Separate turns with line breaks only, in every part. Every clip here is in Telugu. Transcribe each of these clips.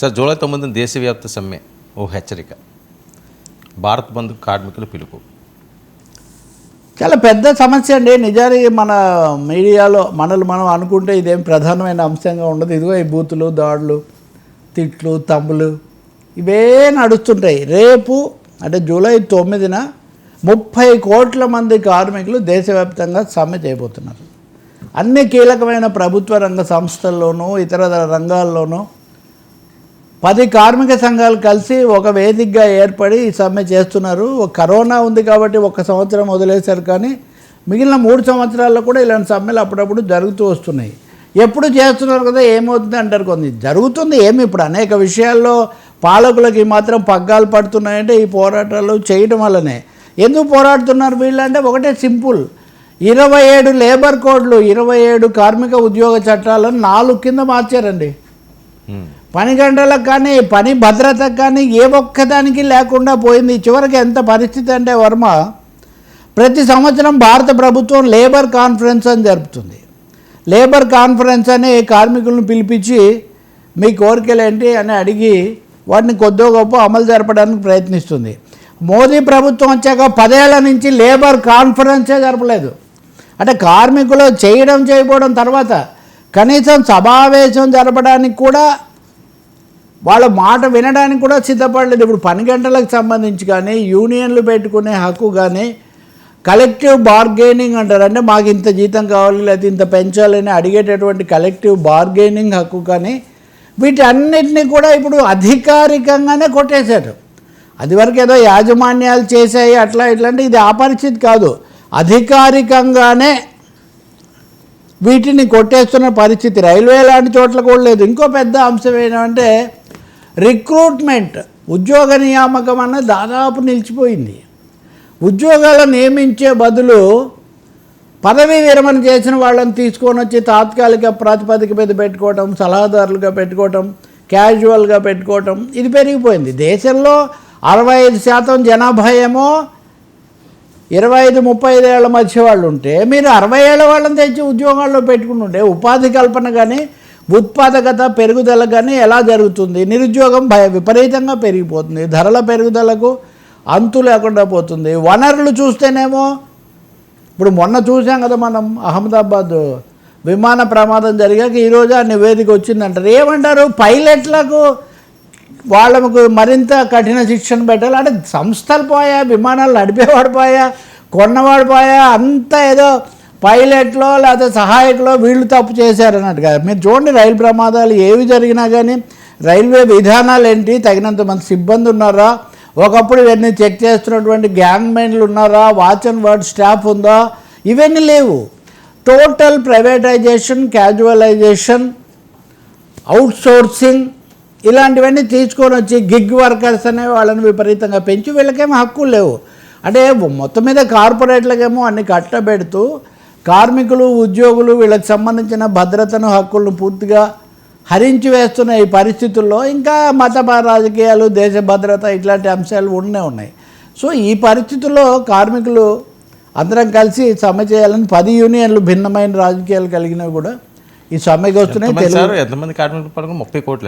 సార్ జూలై 9 దేశవ్యాప్త సమ్మె ఓ హెచ్చరిక, భారత్ బంద్ కార్మికుల పిలుపు.
చాలా పెద్ద సమస్య అండి. నిజానికి మన మీడియాలో మనం అనుకుంటే ఇదేం ప్రధానమైన అంశంగా ఉండదు. ఇదిగో ఈ బూతులు, దాడులు, తిట్లు, తమ్ములు ఇవే నడుస్తుంటాయి. రేపు అంటే జూలై 9న 30 కోట్ల మంది కార్మికులు దేశవ్యాప్తంగా సమ్మె చేయబోతున్నారు. అన్ని కీలకమైన ప్రభుత్వ రంగ సంస్థల్లోనూ ఇతర రంగాల్లోనూ 10 కార్మిక సంఘాలు కలిసి ఒక వేదికగా ఏర్పడి ఈ సమ్మె చేస్తున్నారు. కరోనా ఉంది కాబట్టి 1 సంవత్సరం వదిలేశారు, కానీ మిగిలిన 3 సంవత్సరాల్లో కూడా ఇలాంటి సమ్మెలు అప్పుడప్పుడు జరుగుతూ వస్తున్నాయి. ఎప్పుడు చేస్తున్నారు కదా, ఏమవుతుంది అంటారు కొంత. జరుగుతుంది ఏమి, ఇప్పుడు అనేక విషయాల్లో పాలకులకి మాత్రం పగ్గాలు పడుతున్నాయంటే ఈ పోరాటాలు చేయడం వల్లనే. ఎందుకు పోరాడుతున్నారు వీళ్ళంటే ఒకటే సింపుల్, 27 లేబర్ కోడ్లు, 27 కార్మిక ఉద్యోగ చట్టాలను 4 కింద మార్చారండి. పని గంటలకు కానీ పని భద్రతకు కానీ ఏ ఒక్కదానికి లేకుండా పోయింది. చివరికి ఎంత పరిస్థితి అంటే వర్మ, ప్రతి సంవత్సరం భారత ప్రభుత్వం లేబర్ కాన్ఫరెన్స్ అని జరుపుతుంది. లేబర్ కాన్ఫరెన్స్ అనే కార్మికులను పిలిపించి మీ కోరికలు ఏంటి అని అడిగి వాటిని కొద్దో గొప్ప అమలు జరపడానికి ప్రయత్నిస్తుంది. మోదీ ప్రభుత్వం వచ్చాక 10 ఏళ్ల నుంచి లేబర్ కాన్ఫరెన్సే జరపలేదు. అంటే కార్మికులు చేయకపోవడం తర్వాత కనీసం సమావేశం జరపడానికి కూడా, వాళ్ళ మాట వినడానికి కూడా సిద్ధపడలేదు. ఇప్పుడు పని గంటలకు సంబంధించి కానీ, యూనియన్లు పెట్టుకునే హక్కు కానీ, కలెక్టివ్ బార్గెనింగ్ అంటారు, అంటే మాకు ఇంత జీతం కావాలి లేకపోతే ఇంత పెంచాలని అడిగేటటువంటి కలెక్టివ్ బార్గెనింగ్ హక్కు కానీ, వీటన్నిటిని కూడా ఇప్పుడు అధికారికంగానే కొట్టేశారు. అది వరకు ఏదో యాజమాన్యాలు చేసాయి అట్లా ఇట్లా అంటే ఇది ఆ పరిస్థితి కాదు. అధికారికంగానే వీటిని కొట్టేస్తున్న పరిస్థితి. రైల్వే లాంటి చోట్ల కూడా లేదు. ఇంకో పెద్ద అంశం ఏంటంటే రిక్రూట్మెంట్, ఉద్యోగ నియామకం అన్నది దాదాపు నిలిచిపోయింది. ఉద్యోగాలను నియమించే బదులు పదవీ విరమణ చేసిన వాళ్ళని తీసుకొని వచ్చి తాత్కాలిక ప్రాతిపదిక మీద పెట్టుకోవటం, సలహాదారులుగా పెట్టుకోవటం, క్యాజువల్గా పెట్టుకోవటం ఇది పెరిగిపోయింది. దేశంలో 65% జనాభా ఏమో 25-35 ఏళ్ల మధ్య వాళ్ళు ఉంటే, మీరు 60 ఏళ్ల వాళ్ళని తెచ్చి ఉద్యోగాల్లో పెట్టుకుని ఉంటే ఉపాధి కల్పన కానీ ఉత్పాదకత పెరుగుదల కానీ ఎలా జరుగుతుంది? నిరుద్యోగం విపరీతంగా పెరిగిపోతుంది. ధరల పెరుగుదలకు అంతు లేకుండా పోతుంది. వనరులు చూస్తేనేమో ఇప్పుడు మొన్న చూసాం కదా మనం, అహ్మదాబాద్ విమాన ప్రమాదం జరిగాక ఈరోజు ఆ నివేదిక వచ్చిందంటారు. ఏమంటారు? పైలట్లకు వాళ్ళకు మరింత కఠిన శిక్షణ పెట్టాలి. అంటే సంస్థలు పోయా, విమానాలు నడిపేవాడు పోయా, కొన్నవాడు పోయా, అంతా ఏదో పైలట్లో లేకపోతే సహాయకులో వీళ్ళు తప్పు చేశారన్నట్టు కదా. మీరు చూడండి, రైలు ప్రమాదాలు ఏవి జరిగినా కానీ రైల్వే విధానాలు ఏంటి, తగినంత మంది సిబ్బంది ఉన్నారా, ఒకప్పుడు ఇవన్నీ చెక్ చేస్తున్నటువంటి గ్యాంగ్మెన్లు ఉన్నారా, వాచ్ అండ్ వర్డ్ స్టాఫ్ ఉందా, ఇవన్నీ లేవు. టోటల్ ప్రైవేటైజేషన్, క్యాజువలైజేషన్, అవుట్సోర్సింగ్ ఇలాంటివన్నీ తీసుకొని వచ్చి గిగ్ వర్కర్స్ అనే వాళ్ళని విపరీతంగా పెంచి వీళ్ళకేమో హక్కులు లేవు. అంటే మొత్తం మీద కార్పొరేట్లకేమో అన్ని కట్టబెడుతూ కార్మికులు, ఉద్యోగులు వీళ్ళకి సంబంధించిన భద్రతను, హక్కులను పూర్తిగా హరించి వేస్తున్న ఈ పరిస్థితుల్లో ఇంకా మత రాజకీయాలు, దేశ భద్రత ఇట్లాంటి అంశాలు ఉన్నాయి. సో ఈ పరిస్థితుల్లో కార్మికులు అందరం కలిసి సమ్మె చేయాలని 10 యూనియన్లు భిన్నమైన రాజకీయాలు కలిగినవి కూడా ఈ సమ్మెకి వస్తున్నాయి.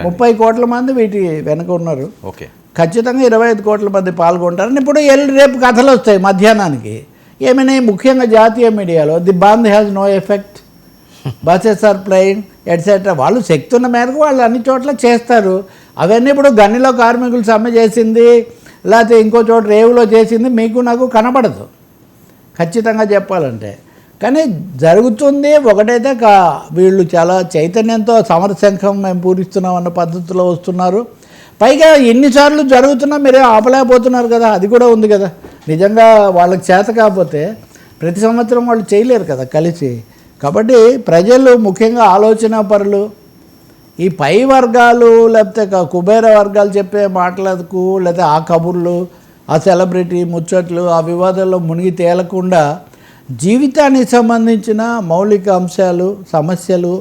30 కోట్ల మంది వీటి వెనక ఉన్నారు.
ఓకే, ఖచ్చితంగా
25 కోట్ల మంది పాల్గొంటారని ఇప్పుడు రేపు కథలు వస్తాయి మధ్యాహ్నానికి. ఏమైనా ముఖ్యంగా జాతీయ మీడియాలో the bandh has no effect, buses are playing etcetera. వాళ్ళు శక్తి ఉన్న మేరకు వాళ్ళు అన్ని చోట్ల చేస్తారు. అవన్నీ ఇప్పుడు గనిలో కార్మికులు సమ్మె చేసింది లేకపోతే ఇంకో చోట రేవులో చేసింది మీకు నాకు కనబడదు ఖచ్చితంగా చెప్పాలంటే. కానీ జరుగుతుంది ఒకటైతే, వీళ్ళు చాలా చైతన్యంతో సమరశంఖం మేము పూరిస్తున్నాం అన్న పద్ధతిలో వస్తున్నారు. పైగా ఎన్నిసార్లు జరుగుతున్నా మీరే ఆపలేకపోతున్నారు కదా, అది కూడా ఉంది కదా. నిజంగా వాళ్ళకి చేత కాకపోతే ప్రతి సంవత్సరం వాళ్ళు చేయలేరు కదా కలిసి. కాబట్టి ప్రజలు ముఖ్యంగా ఆలోచన పరులు, ఈ పై వర్గాలు లేకపోతే కుబేర వర్గాలు చెప్పే మాటలకు లేకపోతే ఆ కబుర్లు, ఆ సెలబ్రిటీ ముచ్చట్లు, ఆ వివాదాల్లో మునిగి తేలకుండా జీవితానికి సంబంధించిన మౌలిక అంశాలు, సమస్యలు,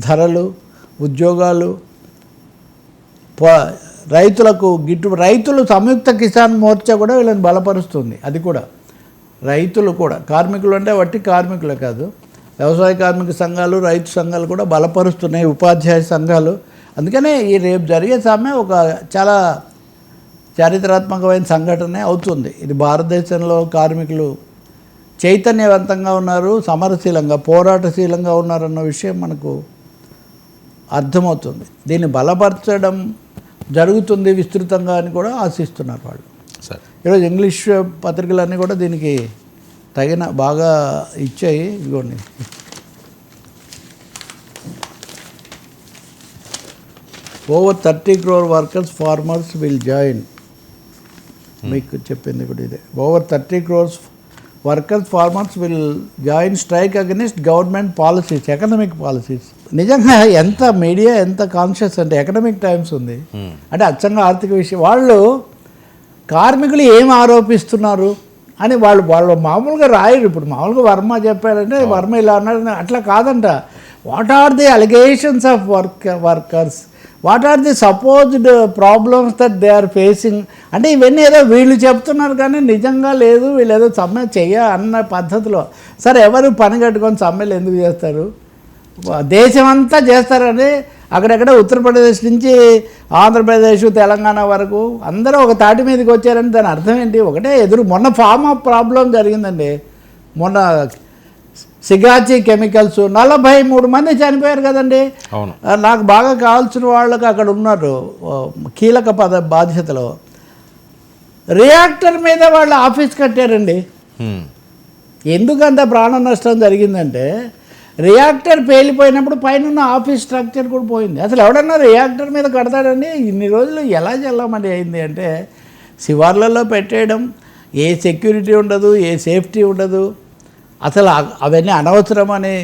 ధరలు, ఉద్యోగాలు, రైతులకు రైతులు సంయుక్త కిసాన్ మోర్చా కూడా వీళ్ళని బలపరుస్తుంది. అది కూడా రైతులు కూడా, కార్మికులు అంటే వట్టి కార్మికులే కాదు, వ్యవసాయ కార్మిక సంఘాలు, రైతు సంఘాలు కూడా బలపరుస్తున్నాయి, ఉపాధ్యాయ సంఘాలు. అందుకనే ఈ రేపు జరిగే సమ్మె ఒక చాలా చారిత్రాత్మకమైన సంఘటనే అవుతుంది. ఇది భారతదేశంలో కార్మికులు చైతన్యవంతంగా ఉన్నారు, సమరశీలంగా పోరాటశీలంగా ఉన్నారన్న విషయం మనకు అర్థమవుతుంది. దీన్ని బలపరచడం జరుగుతుంది విస్తృతంగా అని కూడా ఆశిస్తున్నారు వాళ్ళు.
సరే,
ఈరోజు ఇంగ్లీష్ పత్రికలన్నీ కూడా దీనికి తగిన బాగా ఇచ్చాయి. ఇదిగోండి, over 30 crore workers farmers will join. మీకు చెప్పింది కూడా ఇదే. Over 30 crores workers farmers will join strike against government policies, economic policies. నిజంగా ఎంత మీడియా ఎంత కాన్షియస్ అంటే ఎకనామిక్ టైమ్స్ ఉంది అంటే అచ్చంగా ఆర్థిక విషయం. వాళ్ళు కార్మికులు ఏం ఆరోపిస్తున్నారు అని వాళ్ళు మామూలుగా రాయరు. ఇప్పుడు మామూలుగా వర్మ చెప్పాడంటే వర్మ ఇలా అన్నాడు, అట్లా కాదంట. What are the allegations of workers, what are the supposed problems that they are facing, అంటే ఇవన్నీ ఏదో వీళ్ళు చెప్తున్నారు కానీ నిజంగా లేదు, వీళ్ళు ఏదో సమ్మె అన్న పద్ధతిలో. సరే, ఎవరు పని కట్టుకొని సమ్మెలు ఎందుకు చేస్తారు? దేశమంతా చేస్తారని అక్కడెక్కడ ఉత్తరప్రదేశ్ నుంచి ఆంధ్రప్రదేశ్ తెలంగాణ వరకు అందరూ ఒక తాటి మీదకి వచ్చారని దాని అర్థం ఏంటి? ఒకటే ఎదురు. మొన్న ఫార్మ్ ఆఫ్ ప్రాబ్లం జరిగిందండి. మొన్న సిగాచి కెమికల్స్ 43 మంది చనిపోయారు కదండి.
అవును.
నాకు బాగా కావాల్సిన వాళ్ళకి అక్కడ ఉన్నారు కీలక బాధ్యతలో. రియాక్టర్ మీద వాళ్ళు ఆఫీస్ కట్టారండి. ఎందుకంత ప్రాణ నష్టం జరిగిందంటే రియాక్టర్ పేలిపోయినప్పుడు పైన ఉన్న ఆఫీస్ స్ట్రక్చర్ కూడా పోయింది. అసలు ఎవడన్నా రియాక్టర్ మీద కడతాడండి? ఇన్ని రోజులు ఎలా చల్లమని అయింది అంటే శివార్లలో పెట్టేయడం, ఏ సెక్యూరిటీ ఉండదు, ఏ సేఫ్టీ ఉండదు, అసలు అవన్నీ అనవసరం అని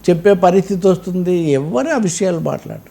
చెప్పే పరిస్థితి వస్తుంది. ఎవరు ఆ విషయాలు మాట్లాడరు.